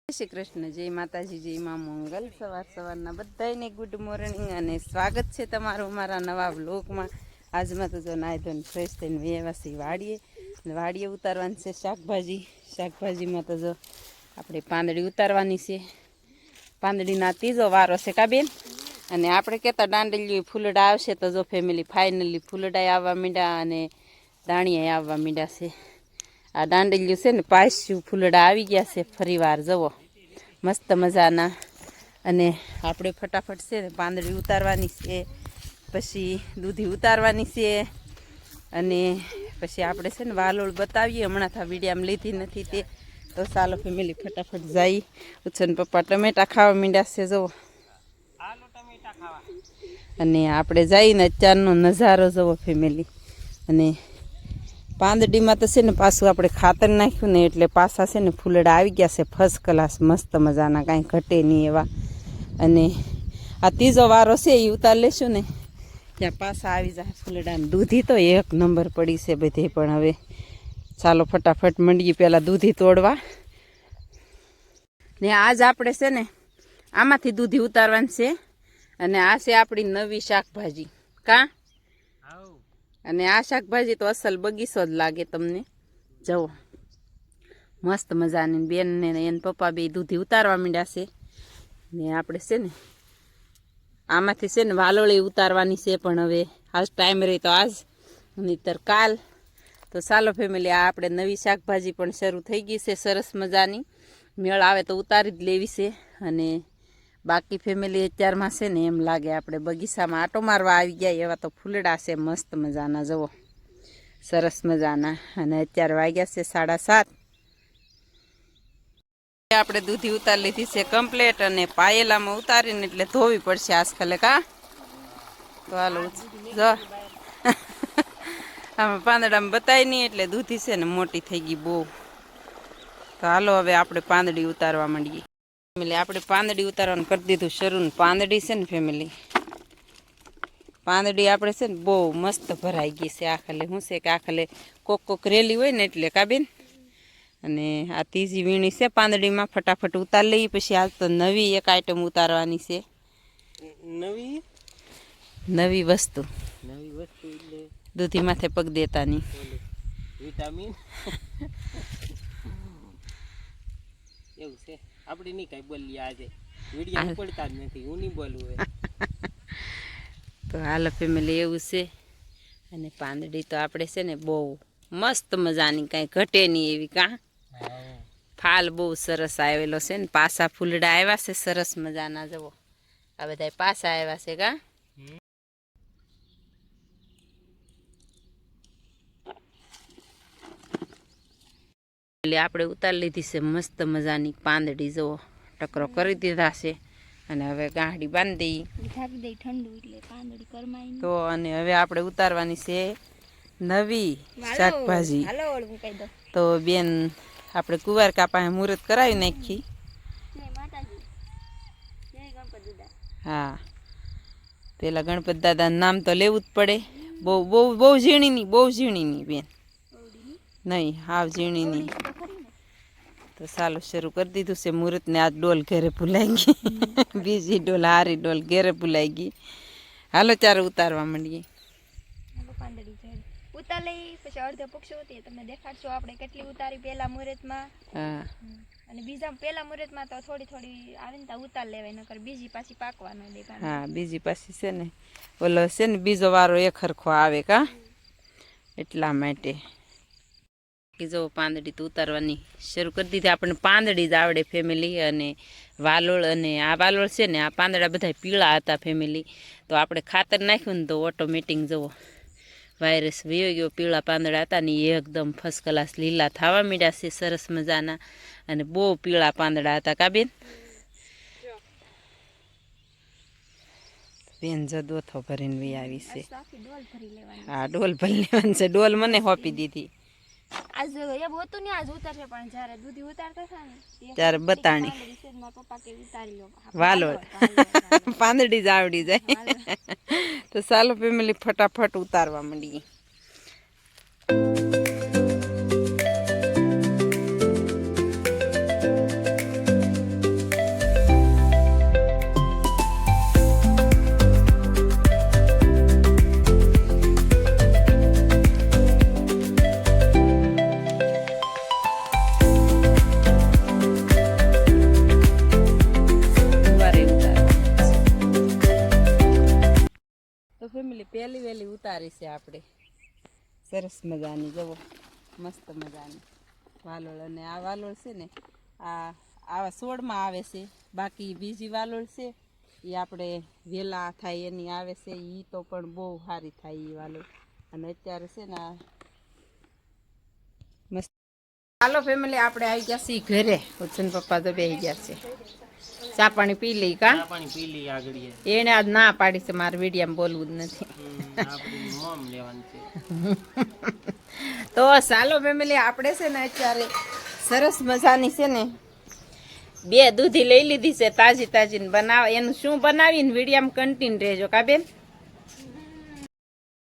જય શ્રી કૃષ્ણ, જય માતાજી, જય મા મંગલ. સવારના બધાને ગુડ મોર્નિંગ અને સ્વાગત છે તમારું મારા નવા વ્લોગમાં. આજમાં તો જો નાહી ધોઈને ફ્રેશ થઈને વ્યવસ્થિત વાડીએ ઉતારવાની છે શાકભાજીમાં તો જો આપણે પાંદડી ઉતારવાની છે. પાંદડીના ત્રીજો વારો છે કા બેન? અને આપણે કહેતા દાંડલી ફૂલડા આવશે તો જો ફેમિલી ફાઇનલી ફૂલડા આવવા માંડ્યા અને દાણિયા આવવા માંડ્યા છે. આ દાંડલિયું છે ને પાસ્યું ફૂલડા આવી ગયા છે ફરીવાર જવો મસ્ત મજાના. અને આપણે ફટાફટ છે ને પાંદડી ઉતારવાની છે, પછી દૂધી ઉતારવાની છે અને પછી આપણે છે ને વાલોળ બતાવીએ. હમણાં તો વિડીયામાં લીધી નથી તે તો ચાલો ફેમિલી ફટાફટ જઈ. ઉછન પપ્પા ટમેટા ખાવા માંડ્યા છે જવો. અને આપણે જઈને અત્યારનો નજારો જવો ફેમિલી. અને પાંદડીમાં તો છે ને પાછું આપણે ખાતર નાખ્યું ને એટલે પાછા છે ને ફૂલડા આવી ગયા છે ફર્સ્ટ ક્લાસ મસ્ત મજાના, કાંઈ ઘટે નહીં એવા. અને આ ત્રીજો વારો છે એ ઉતાર લેશું ને ત્યાં પાછા આવી જાય ફૂલડા. દૂધી તો એક નંબર પડી છે બધી. પણ હવે ચાલો ફટાફટ મંડીએ પહેલાં દૂધી તોડવા. ને આજ આપણે છે ને આમાંથી દૂધી ઉતારવાની છે. અને આ છે આપણી નવી શાકભાજી કાં? અને આ શાકભાજી તો અસલ બગીચો જ લાગે તમને. જવો મસ્ત મજાની. બેન ને એને પપ્પા બે દૂધી ઉતારવા માંડ્યા છે. ને આપણે છે ને આમાંથી છે ને વાલોળી ઉતારવાની છે. પણ હવે આજ ટાઈમ રહી તો આજ નહીંતર કાલ. તો ચાલો ફેમિલી, આ આપણે નવી શાકભાજી પણ શરૂ થઈ ગઈ છે સરસ મજાની. મેળ આવે તો ઉતારી જ લેવી છે. અને બાકી ફેમિલી અત્યારમાં છે ને એમ લાગે આપણે બગીચામાં આટો મારવા આવી ગયા એવા તો ફૂલડા છે મસ્ત મજાના જવો સરસ મજાના. અને અત્યારે વાગ્યા છે 7:30. આપણે દૂધી ઉતારી લીધી છે કમ્પ્લેટ. અને પાયેલામાં ઉતારીને એટલે ધોવી પડશે આજકાલે કા? તો હાલો જો આમાં પાંદડામાં બતાય નહીં એટલે દૂધી છે ને મોટી થઈ ગઈ બહુ. તો હાલો હવે આપણે પાંદડી ઉતારવા માંડીએ ફેમિલી. આપણે પાંદડી ઉતારવાનું કરી દીધું શરૂ. ને પાંદડી છે ને ફેમિલી, પાંદડી આપણે છે ને બહુ મસ્ત ભરાઈ ગઈ છે. આખલે શું છે કે આખલે કોક રેલી હોય ને એટલે કાબેન. અને આ ત્રીજી વીણી છે પાંદડીમાં. ફટાફટ ઉતાર લઈએ પછી આજ તો નવી એક આઈટમ ઉતારવાની છે. નવી વસ્તુ એટલે દૂધી માથે પગ દેતાની વિટામિન એવું છે. આપણે નહીં કાંઈ બોલીએ આજે વિડીયો પડતા જ નથી. હું નહીં બોલવું તો હાલ ફેમિલી એવું છે. અને પાંદડી તો આપણે છે ને બહુ મસ્ત મજાની, કાંઈ ઘટે નહીં એવી કાં? ફાલ બહુ સરસ આવેલો છે ને પાછા ફૂલડા આવ્યા છે સરસ મજાના જવો. આ બધા પાછા આવ્યા છે કાં? એટલે આપણે ઉતારી લીધી છે મસ્ત મજાની પાંદડી જવો. ટકરો કરી દીધા છે. અને હવે ગાંઠડી બાંધી દઈ ઠંડુ એટલે પાંદડી કરમાઈ તો. અને હવે આપણે ઉતારવાની છે નવી શાકભાજી. તો બેન આપણે કુંવાર કાપા મુહૂર્ત કરાવી નાખી. હા, પેલા ગણપત દાદાનું નામ તો લેવું જ પડે. બહુ બહુ બહુ ઝીણી નહીં બેન, નહીં હાવ ઝીણી નહીં. તો ચાલો શરૂ કરી દીધું છે મુહૂર્તને. આજ ડોલ ઘરે ભૂલાઈ ગઈ બીજી ડોલ હારી ડોલ ઘરે ભૂલાઈ ગઈ. હાલો ચારો ઉતારવા માંડીએ. ઉતાર લઈ પછી અડધો પક્ષો હતી તમને દેખાડશો આપણે કેટલી ઉતારી પેલા મુહૂર્તમાં. હા, અને બીજા પેલા મુહૂર્તમાં તો થોડી આવે ને તો ઉતાર લેવાય, નકર બીજી પાછી પાકવા ન દે. હા, બીજી પાછી છે ને ઓલો છે ને બીજો વારો એક હરખો આવે કા, એટલા માટે. જો પાંદડી તો ઉતારવાની શરૂ કરી દીધી. આપણને પાંદડી જ આવડે ફેમિલી. અને વાલોળ, અને આ વાલોળ છે ને આ પાંદડા બધા પીળા હતા ફેમિલી. તો આપણે ખાતર નાખ્યું ને તો ઓટોમેટિક જવો વાયરસ વયો ગયો. પીળા પાંદડા હતા ને એકદમ ફર્સ્ટ ક્લાસ લીલા થવા માંડ્યા છે સરસ મજાના. અને બહુ પીળા પાંદડા હતા કા બેન? બેન જો દોથો ભરીને વી આવી છે. હા, ડોલ ભરી લેવાની છે. ડોલ મને હોપી દીધી. આજ એમ હોતું ને આજ ઉતારશે, પણ જ્યારે દૂધી ઉતારતા હતા ને ત્યારે બતાણી પપ્પા કે ઉતારી લો વાલોળ પાંદડી જ આવડી જાય. તો ચાલો ફેમિલી ફટાફટ ઉતારવા માંડીએ. ફેમેલી ઉતારી છે આપણે સરસ મજાની જુઓ મસ્ત મજાની વાલોળ અને આ વાલોળ છે ને આવા છોડમાં આવે છે બાકી બીજી વાલોળ છે એ આપણે વેલા થાય એની આવે છે એ તો પણ બહુ સારી થાય એ વાલોળ અને અત્યારે છે ને મસ્ત ચાલો ફેમિલી આપણે આવી ગયા છીએ ઘરે ઉત્સન પપ્પા તો બેસી ગયા છે ચા પાણી પી લઈ કા એને આજ ના પાડી છે મારે વીડિયામાં બોલવું જ નથી તો ચાલો ફેમિલી આપણે છે ને અત્યારે સરસ મજાની છે ને 2 દૂધી લઈ લીધી છે તાજી તાજી ને બનાવ એનું શું બનાવીને વીડિયામાં કન્ટિન્યુ રહેજો કા બેન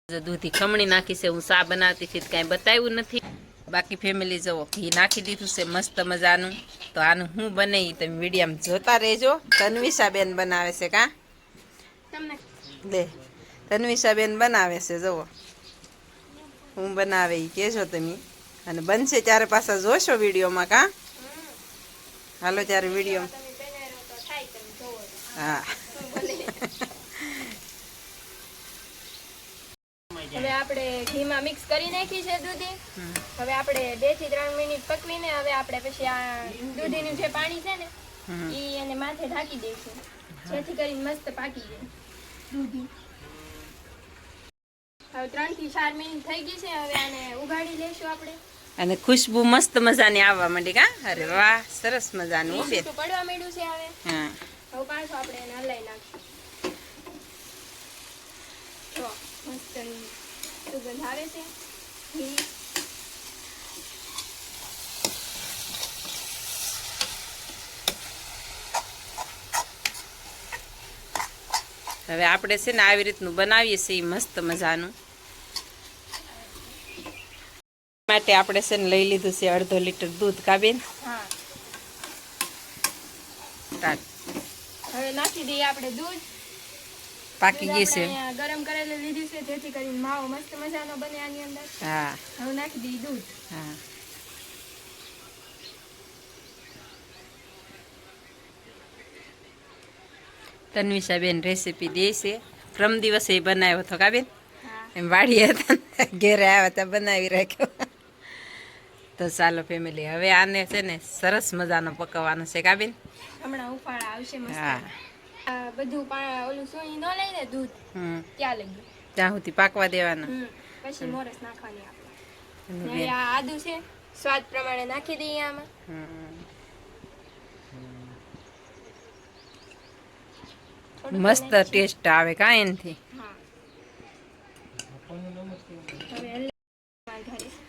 દૂધી ખમણી નાખી છે હું ચા બનાવતી હતી કાંઈ બતાવ્યું નથી બાકી ફેમિલી જુઓ ઘી નાખી દીધું છે મસ્ત મજાનું તો આનું હું બને તમે વીડિયામાં જોતા રહેજો તન્વિષાબેન બનાવે છે કા લે તન્વિષાબેન બનાવે છે જુઓ હું બનાવે એ કહેજો તમે અને બનશે ત્યારે પાછા જોશો વિડીયોમાં કા હાલો ત્યારે વિડીયો હા હવે આપણે ઘીમાં મિક્સ કરી નાખી છે દૂધી હવે આપણે 2 થી 3 મિનિટ પકવીને હવે આપણે પછી આ દૂધીનું જે પાણી છે ને ઈ એને માથે ઢાંકી દઈશું જેથી કરીને મસ્ત પાકી જાય દૂધી હવે 3 થી 4 મિનિટ થઈ ગઈ છે હવે આને ઉગાડી લઈશું આપણે અને ખુશ્બુ મસ્ત મજાની આવવા માંડી કા અરે વાહ સરસ મજાનું ઉભે પડવા માંડ્યું છે હવે હા હવે પાછું આપણે એને હલાવી નાખશું જો મસ્ત સુગંધ આવે છે ઘી હવે આપણે છે ને આવી રીતનું બનાવીએ છીએ મસ્ત મજાનું માટે આપણે છે ને લઈ લીધું છે 1/2 લીટર દૂધ કાબેન હા સ્ટાર્ટ હવે નાખી દઈએ આપણે દૂધ પાકી ગઈ છે ગરમ કરેલું લીધું છે જેથી કરીને માવો મસ્ત મજાનો બને આની અંદર હા હવે નાખી દઈએ દૂધ હા તન્વિષાબેન રેસીપી દે છે પ્રમ દિવસે બનાવ્યો હતો કાબેન એમ વાડીએ હતા ઘેરે આવ્યા હતા બનાવી રાખ્યો તો ચાલો ફેમિલી હવે આને છે ને સરસ મજાનો પકવવાનો છે કાબેન હમણાં ઉફાળા આવશે મસ્ત હા આ બધું ઓલું સોઈ ન લઈને દૂધ ત્યાં લઈ ત્યાં સુધી પાકવા દેવાના પછી મોરસ નાખવાની આપણે હવે આ આદુ છે સ્વાદ પ્રમાણે નાખી દઈએ આમાં મસ્ત ટેસ્ટ આવે કા એનથી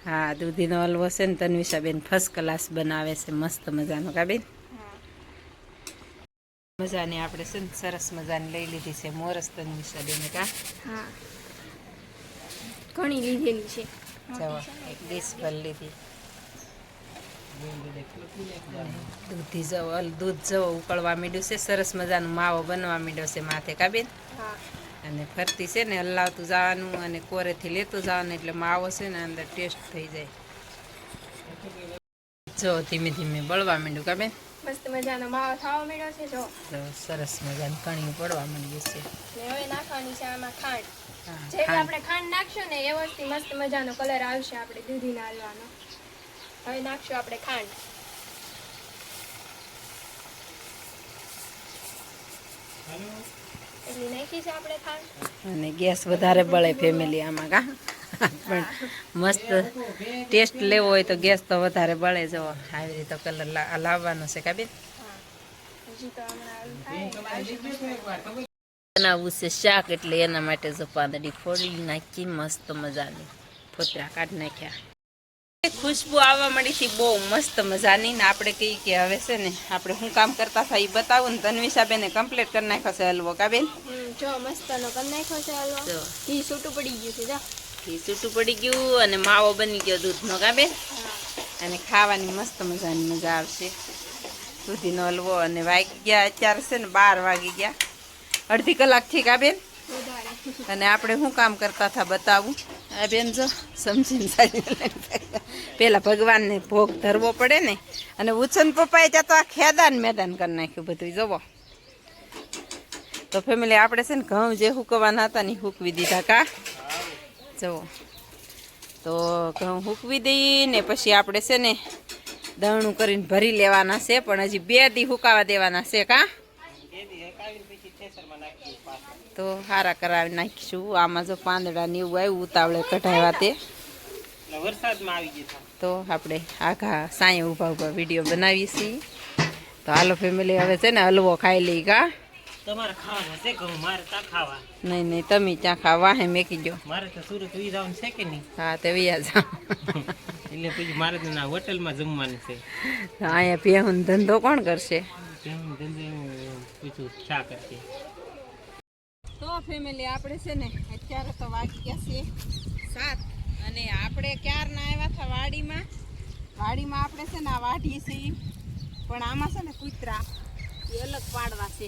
હા દૂધીનો હલવો છે ને તન્વિષાબેન ફર્સ્ટ ક્લાસ બનાવે છે મસ્ત મજાનો કાબેન મજાની આપણે છે ને સરસ મજાની લઈ લીધી છે મોરસ તન્વિષાબેન કા હા ઘણી લીધેલી છે જવો એક ડીશ ભરી લીધી દૂધી જવો દૂધ જવો ઉકળવા માંડ્યું છે સરસ મજાનો માવો બનવા માંડ્યો છે માથે કાબેન અને ફરતી છે ને હલાવતું જવાનું અને કોરેથી લેતું જવાનું એટલે માવો છે ને અંદર ટેસ્ટ થઈ જાય જો ધીમે ધીમે બળવા માંડ્યું કાબેન મસ્ત મજાનો માવો થવા માંડ્યો છે જો સરસ મજાનું કણિયું પડવા માંડ્યું છે હવે નાખવાની છે આમાં ખાંડ જેવી આપણે ખાંડ નાખશું ને એ વસ્તુ મસ્ત મજાનો કલર આવશે આપણે દૂધીના હલવાનો હવે નાખશું આપણે ખાંડ એટલી નાખી છે આપણે ખાંડ અને ગેસ વધારે બળે ફેમિલી આમાં કા પણ મસ્ત ટેસ્ટ લેવો હોય તો ગેસ તો વધારે બળે જવો આવી રીતે કલર લાવવાનો છે કાબેન હજી તો હમણાં બનાવવું છે શાક એટલે એના માટે જો પાંદડી ફોડી નાખી મસ્ત મજાની ફોતરા કાઢી નાખ્યા ખુશ્બુ આવવા મળી હતી બહુ મસ્ત મજાની ને આપણે કહીએ કે હવે છે ને આપણે શું કામ કરતા હતા એ બતાવું ને તન્વિષાબેને કમ્પ્લીટ કરી નાખ્યો છે હલવો કાબેન જો મસ્તનો કરી નાખ્યો છે હલવો ઘી છૂટું પડી ગયું છે જો ઘી છૂટું પડી ગયું અને માવો બની ગયો દૂધનો કાબેન અને ખાવાની મસ્ત મજાની મજા આવશે દૂધીનો હલવો અને વાગી ગયા અત્યારે છે ને 12 વાગી ગયા અડધી કલાક થી કાબેન અને આપણે શું કામ કરતા હતા બતાવું આ બેન જો સમજીને પેલા ભગવાનને ભોગ ધરવો પડે ને અને ઉછન પપ્પાએ ત્યાં તો આ ખેદાન મેદાન કરી નાખ્યું બધું જવો તો ફેમિલી આપણે છે ને ઘઉં જે હુકવાના હતા ને હુકવી દીધા કા જુઓ તો ઘઉં હૂકવી દઈએ ને પછી આપણે છે ને દળણું કરીને ભરી લેવાના છે, પણ હજી 2 દી હુકાવા દેવાના છે કા. તો હારા કરાવી નાખીશું. આમાં જો પાંદડા ને એવું આવ્યું ઉતાવળે કઢાવ્યા તે વરસાદમાં આવી ગયા તો આપણે આખા સાંયે ઊભા ઊભા વિડીયો બનાવીએ છીએ. તો હાલો ફેમિલી હવે છે ને હલવો ખાઈ લઈ કા. તમારે ખાવાના છે ઘઉં, મારે તા ખાવા. નહીં નહીં તમે ત્યાં ખાવા હે મેકી ગયો. મારે તો સુરત વી જવાનું છે કે નહીં? હા તે વિયા જાઓ. એટલે પછી મારે તો ના હોટલમાં જમવાનું છે. તો અહીંયા પેહું ધંધો કોણ કરશે? તેમ ધંધે પૂછું શા કરશે. તો ફેમિલી આપણે છે ને અત્યારે તો વાગી ગયા છે 7 અને આપણે ક્યારના આવ્યા હતા વાડીમાં આપણે છે ને આ વાઢીએ છીએ, પણ આમાં છે ને કૂતરા એ અલગ પાડવા છે,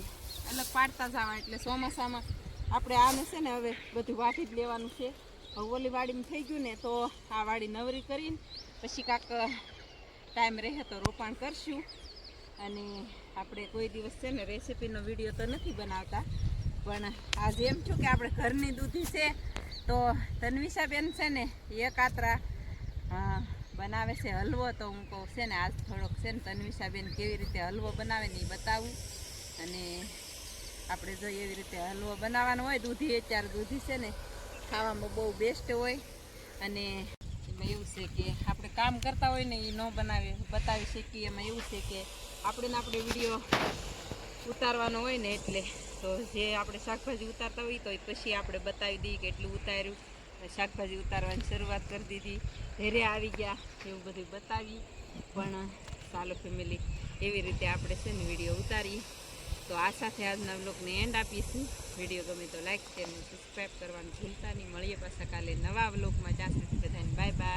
અલગ પાડતા જવા એટલે ચોમાસામાં આપણે આને છે ને હવે બધું વાઢી જ લેવાનું છે. હવે ઓલી વાડીમાં થઈ ગયું ને તો આ વાડી નવરી કરીને પછી કાંક ટાઈમ રહે તો રોપાણ કરશું. અને આપણે કોઈ દિવસ છે ને રેસીપીનો વિડીયો તો નથી બનાવતા, પણ આજે એમ છું કે આપણે ઘરની દૂધી છે તો તન્વિષાબેન છે ને એક આતરા બનાવે છે હલવો, તો હું કહું છે ને આજ થોડોક છે ને તન્વિષાબેન કેવી રીતે હલવો બનાવે ને એ બતાવું. અને આપણે જો એવી રીતે હલવો બનાવવાનો હોય દૂધી, અત્યારે દૂધી છે ને ખાવામાં બહુ બેસ્ટ હોય. અને એમાં એવું છે કે આપણે કામ કરતા હોય ને એ ન બતાવી શકીએ. એમાં એવું છે કે આપણે વિડીયો ઉતારવાનો હોય ને એટલે તો જે આપણે શાકભાજી ઉતારતા હોય તો પછી આપણે બતાવી દઈએ કે એટલું ઉતાર્યું, શાકભાજી ઉતારવાની શરૂઆત કરી દીધી, ઘરે આવી ગયા એવું બધું બતાવી. પણ ચાલો ફેમિલી એવી રીતે આપણે છે ને વિડીયો ઉતારીએ. તો આ સાથે આજના વ્લોગને એન્ડ આપીશું. વિડીયો ગમે તો લાઈક શેર અને સબસ્ક્રાઈબ કરવાનું ભૂલતા નહીં. મળીએ પાછા કાલે નવા વ્લોગમાં. ત્યાં સુધી બધાને બાય બાય.